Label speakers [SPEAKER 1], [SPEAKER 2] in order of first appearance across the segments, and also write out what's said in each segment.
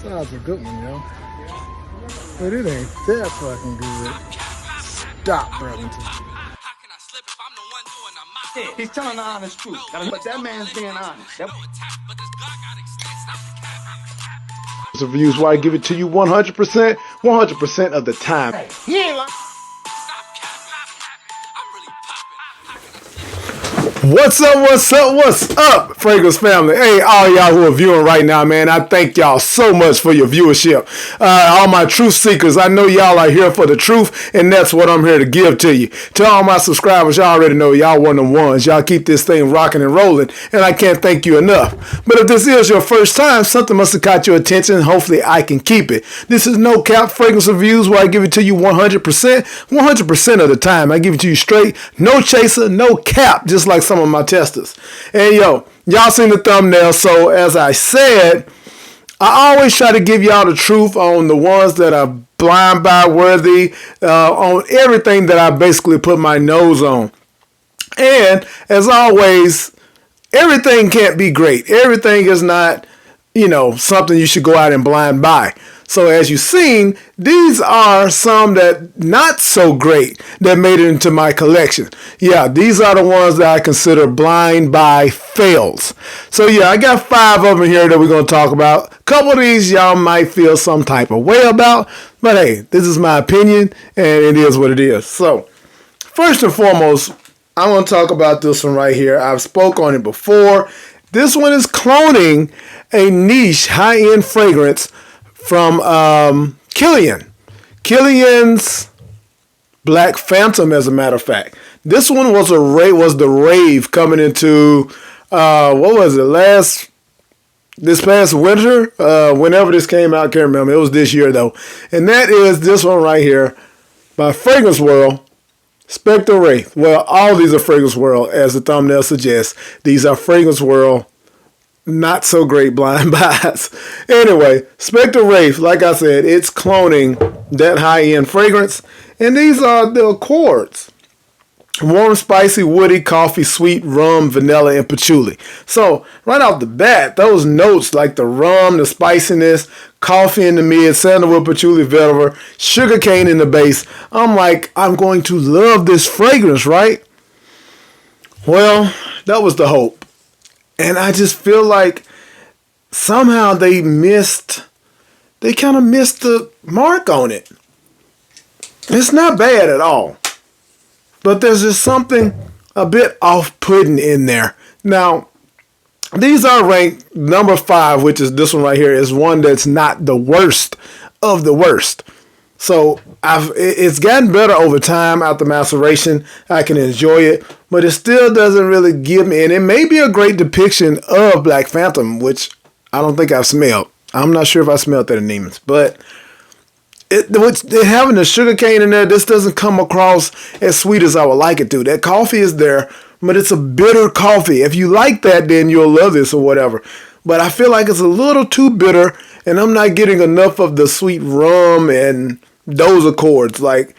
[SPEAKER 1] That's a good one, yo. But it ain't that fucking good. Stop, Brevington.
[SPEAKER 2] He's telling the honest truth. But that man's being honest.
[SPEAKER 3] Reviews where I give it to you 100%, 100% of the time.
[SPEAKER 2] He ain't like.
[SPEAKER 3] What's up, Fragrance family? Hey, all y'all who are viewing right now, man, I thank y'all so much for your viewership. All my truth seekers, I know y'all are here for the truth, and that's what I'm here to give to you. To all my subscribers, y'all already know y'all one of the ones. Y'all keep this thing rocking and rolling, and I can't thank you enough. But if this is your first time, something must have caught your attention. Hopefully, I can keep it. This is NoCap Fragrance Reviews where I give it to you 100%, 100% of the time. I give it to you straight, no chaser, no cap, just like some of my testers. And yo, y'all seen the thumbnail, so as I said, I always try to give y'all the truth on the ones that are blind buy worthy, on everything that I basically put my nose on. And as always, everything can't be great. Everything is not, something you should go out and blind buy. So as you've seen, these are some that not so great that made it into my collection. Yeah, these are the ones that I consider blind buy fails. So yeah, I got 5 of them here that we're going to talk about. A couple of these y'all might feel some type of way about, but hey, this is my opinion and it is what it is. So first and foremost, I want to talk about this one right here. I've spoke on it before. This one is cloning a niche high-end fragrance from Killian. Killian's Black Phantom, as a matter of fact. This one was the rave coming into this past winter, whenever this came out, I can't remember. It was this year though. And that is this one right here by Fragrance World, Spectre Wraith. Well, all these are Fragrance World, as the thumbnail suggests. These are Fragrance World not so great blind buys. Anyway, Spectre Wraith, like I said, it's cloning that high-end fragrance. And these are the accords. Warm, spicy, woody, coffee, sweet, rum, vanilla, and patchouli. So, right off the bat, those notes like the rum, the spiciness, coffee in the mid, sandalwood, patchouli, vetiver, sugarcane in the base. I'm like, I'm going to love this fragrance, right? Well, that was the hope. And I just feel like somehow they kind of missed the mark on it. It's not bad at all. But there's just something a bit off-putting in there. Now, these are ranked number 5, which is this one right here, is one that's not the worst of the worst. So it's gotten better over time after maceration. I can enjoy it, but it still doesn't really give me, and it may be a great depiction of Black Phantom, which I don't think I've smelled. I'm not sure if I smelled that in Neiman's, but having the sugar cane in there, this doesn't come across as sweet as I would like it to. That coffee is there, but it's a bitter coffee. If you like that, then you'll love this or whatever. But I feel like it's a little too bitter, and I'm not getting enough of the sweet rum and those accords. Like,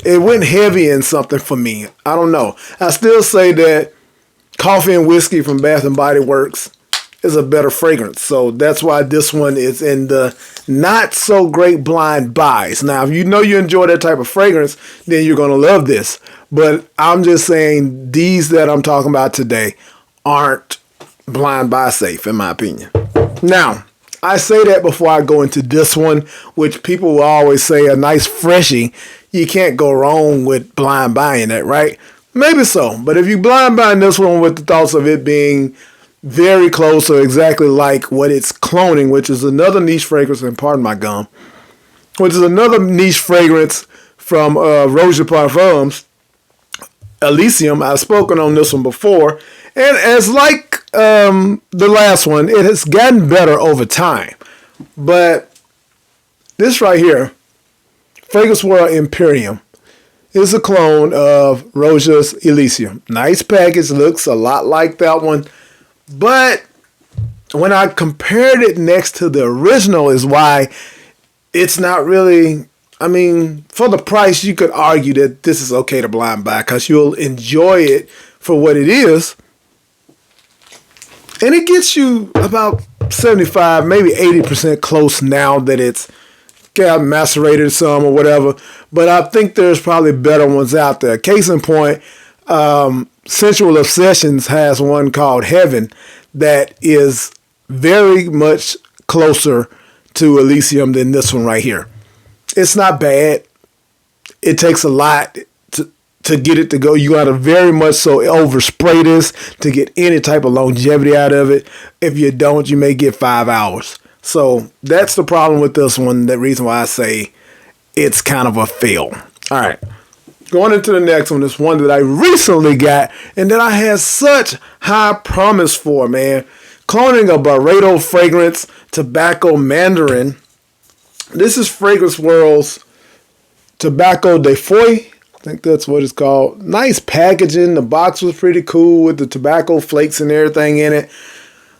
[SPEAKER 3] it went heavy in something for me. I don't know. I still say that Coffee and Whiskey from Bath & Body Works is a better fragrance. So that's why this one is in the not so great blind buys. Now, if you know you enjoy that type of fragrance, then you're going to love this. But I'm just saying these that I'm talking about today aren't blind buy safe, in my opinion. Now, I say that before I go into this one, which people will always say a nice freshie. You can't go wrong with blind buying that, right? Maybe so. But if you blind buying this one with the thoughts of it being very close or exactly like what it's cloning, which is another niche fragrance, and pardon my gum, which is another niche fragrance from Rouge de Parfums, Elysium. I've spoken on this one before. And as like the last one, it has gotten better over time. But this right here, Fragrance World Imperium, is a clone of Rouge's Elysium. Nice package, looks a lot like that one. But when I compared it next to the original is why it's not really, I mean, for the price, you could argue that this is okay to blind buy because you'll enjoy it for what it is. And it gets you about 75, maybe 80% close now that it's got macerated some or whatever. But I think there's probably better ones out there. Case in point, Sensual Obsessions has one called Heaven that is very much closer to Elysium than this one right here. It's not bad. It takes a lot to get it to go. You got to very much so overspray this to get any type of longevity out of it. If you don't, you may get 5 hours. So that's the problem with this one. The reason why I say it's kind of a fail. All right. Going into the next one, is one that I recently got and that I had such high promise for, man. Cloning a Barreto fragrance, tobacco Mandarin. This is Fragrance World's Tobacco de Foy. I think that's what it's called. Nice packaging. The box was pretty cool with the tobacco flakes and everything in it.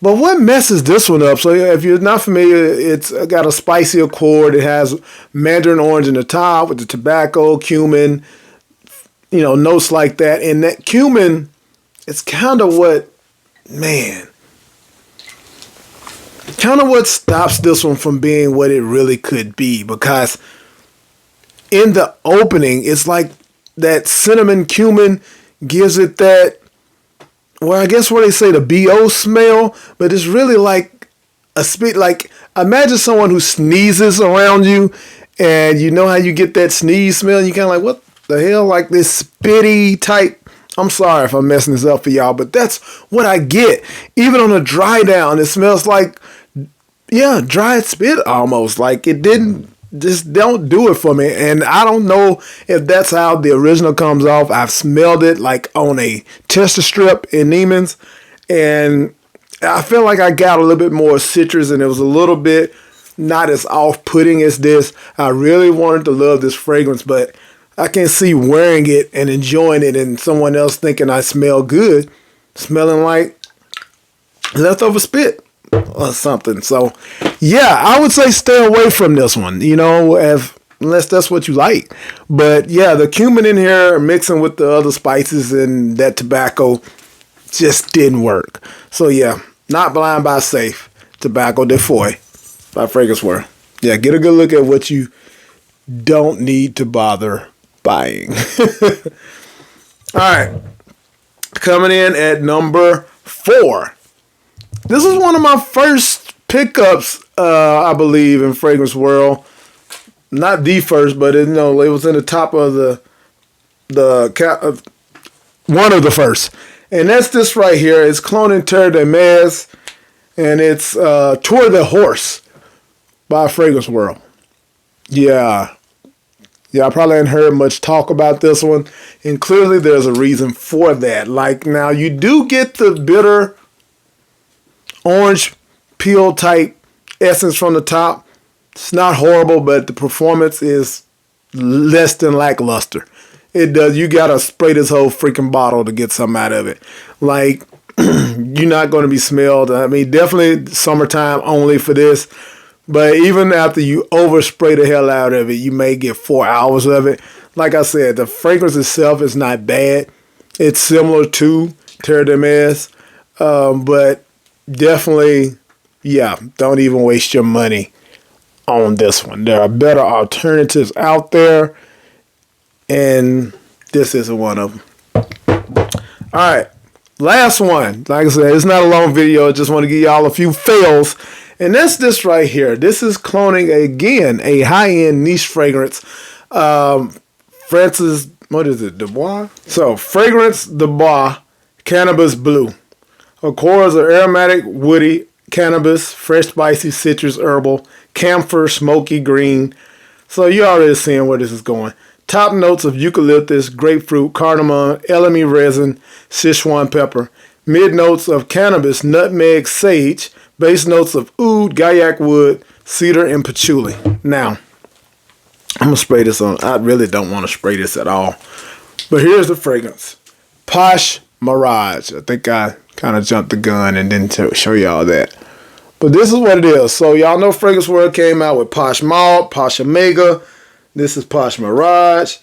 [SPEAKER 3] But what messes this one up? So if you're not familiar, it's got a spicy accord. It has mandarin orange in the top with the tobacco, cumin, notes like that. And that cumin, it's kind of what stops this one from being what it really could be. Because in the opening, it's like that cinnamon cumin gives it that, well, I guess where they say the BO smell, but it's really like a spit. Like, imagine someone who sneezes around you, and you know how you get that sneeze smell, and you kind of like, what the hell, like this spitty type. I'm sorry if I'm messing this up for y'all, but that's what I get. Even on a dry down, it smells like, dried spit almost. Like it just don't do it for me. And I don't know if that's how the original comes off. I've smelled it like on a tester strip in Neiman's, and I feel like I got a little bit more citrus, and it was a little bit not as off-putting as this. I really wanted to love this fragrance, but I can see wearing it and enjoying it and someone else thinking I smell good, smelling like leftover spit or something. So, yeah, I would say stay away from this one, unless that's what you like. But, yeah, the cumin in here mixing with the other spices and that tobacco just didn't work. So, yeah, Not Blind by Safe, Tobacco de Foy by Fragrance World. Yeah, get a good look at what you don't need to bother buying. All right. Coming in at number 4. This is one of my first pickups, I believe, in Fragrance World. Not the first, but it was in the top of one of the first. And that's this right here. It's Cloning Terre de Mez, and it's Tour de Horse by Fragrance World. Yeah, I probably haven't heard much talk about this one, and clearly there's a reason for that. Like, now you do get the bitter orange peel type essence from the top. It's not horrible, but the performance is less than lackluster. It does. You gotta spray this whole freaking bottle to get something out of it. Like, you're not going to be smelled. I mean, definitely summertime only for this. But even after you overspray the hell out of it, you may get 4 hours of it. Like I said, the fragrance itself is not bad. It's similar to Terre de Mez. But definitely, don't even waste your money on this one. There are better alternatives out there, and this isn't one of them. All right, last one. Like I said, it's not a long video. I just want to give y'all a few fails, and that's this right here. This is cloning, again, a high-end niche fragrance. Francis, what is it, Dubois? So, Fragrance Dubois Cannabis Blue. Accords are aromatic, woody, cannabis, fresh, spicy, citrus, herbal, camphor, smoky, green. So you already seeing where this is going. Top notes of eucalyptus, grapefruit, cardamom, elemi resin, Sichuan pepper. Mid notes of cannabis, nutmeg, sage. Base notes of oud, gaiac wood, cedar, and patchouli. Now, I'm going to spray this on. I really don't want to spray this at all. But here's the fragrance. Posh Mirage. I think I kind of jumped the gun and didn't show y'all that. But this is what it is. So y'all know Fragrance World came out with Posh Malt, Posh Omega. This is Posh Mirage.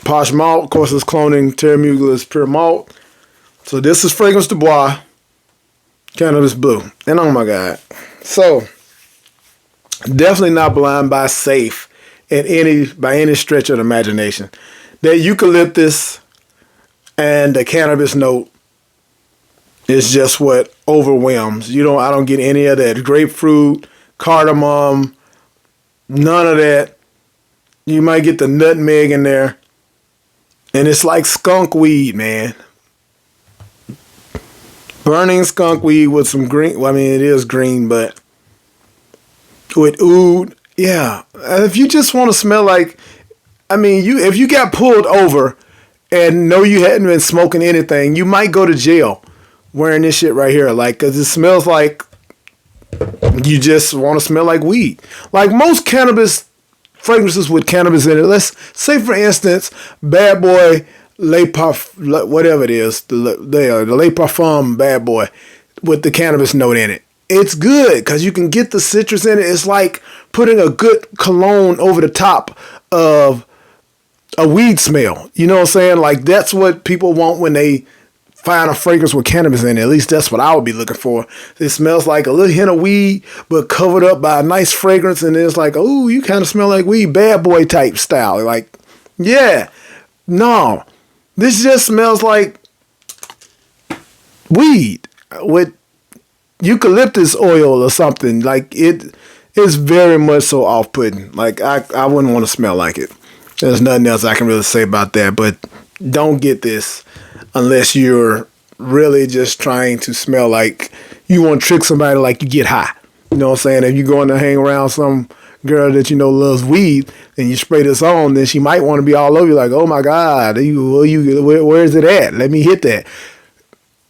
[SPEAKER 3] Posh Malt, of course, is cloning Terra Mugula's Pure Malt. So this is Fragrance Dubois. Cannabis Blue. And oh my God. So, definitely not blind by safe by any stretch of the imagination. That eucalyptus and the cannabis note is just what overwhelms. I don't get any of that grapefruit, cardamom, none of that. You might get the nutmeg in there. And it's like skunk weed, man. Burning skunk weed with some green. Well, I mean, it is green, but with oud. Yeah. If you just want to smell like, if you got pulled over and know you hadn't been smoking anything, you might go to jail wearing this shit right here. Like, because it smells like you just want to smell like weed. Like most cannabis fragrances with cannabis in it. Let's say, for instance, Bad Boy Le Parfum, whatever it is, the Le Parfum Bad Boy with the cannabis note in it. It's good because you can get the citrus in it. It's like putting a good cologne over the top of a weed smell. You know what I'm saying? Like, that's what people want when they find a fragrance with cannabis in it. At least that's what I would be looking for. It smells like a little hint of weed, but covered up by a nice fragrance. And it's like, oh, you kind of smell like weed, Bad Boy type style. Like, yeah, no, this just smells like weed with eucalyptus oil or something. Like, it is very much so off-putting. Like, I wouldn't want to smell like it. There's nothing else I can really say about that, but don't get this unless you're really just trying to smell like you want to trick somebody, like you get high. You know what I'm saying? If you're going to hang around some girl that you know loves weed and you spray this on, then she might want to be all over you like, oh my God, where is it at? Let me hit that.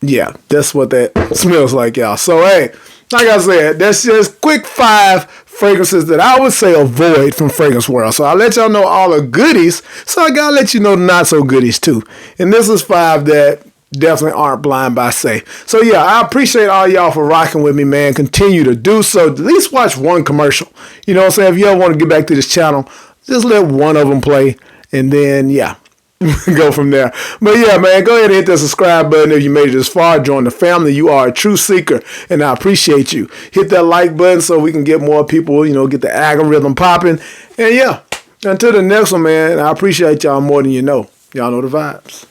[SPEAKER 3] Yeah, that's what that smells like, y'all. So, hey, like I said, that's just quick 5 fragrances that I would say avoid from Fragrance World. So I'll let y'all know all the goodies, so I gotta let you know the not so goodies too. And this is 5 that definitely aren't blind by safe. So yeah, I appreciate all y'all for rocking with me, man. Continue to do so. At least watch one commercial. You know what I'm saying? If you ever want to get back to this channel, just let one of them play, and then yeah, go from there. But yeah, man, go ahead and hit that subscribe button if you made it this far. Join the family. You are a true seeker, and I appreciate you. Hit that like button so we can get more people, get the algorithm popping. And yeah, until the next one, man, I appreciate y'all more than you know. Y'all know the vibes.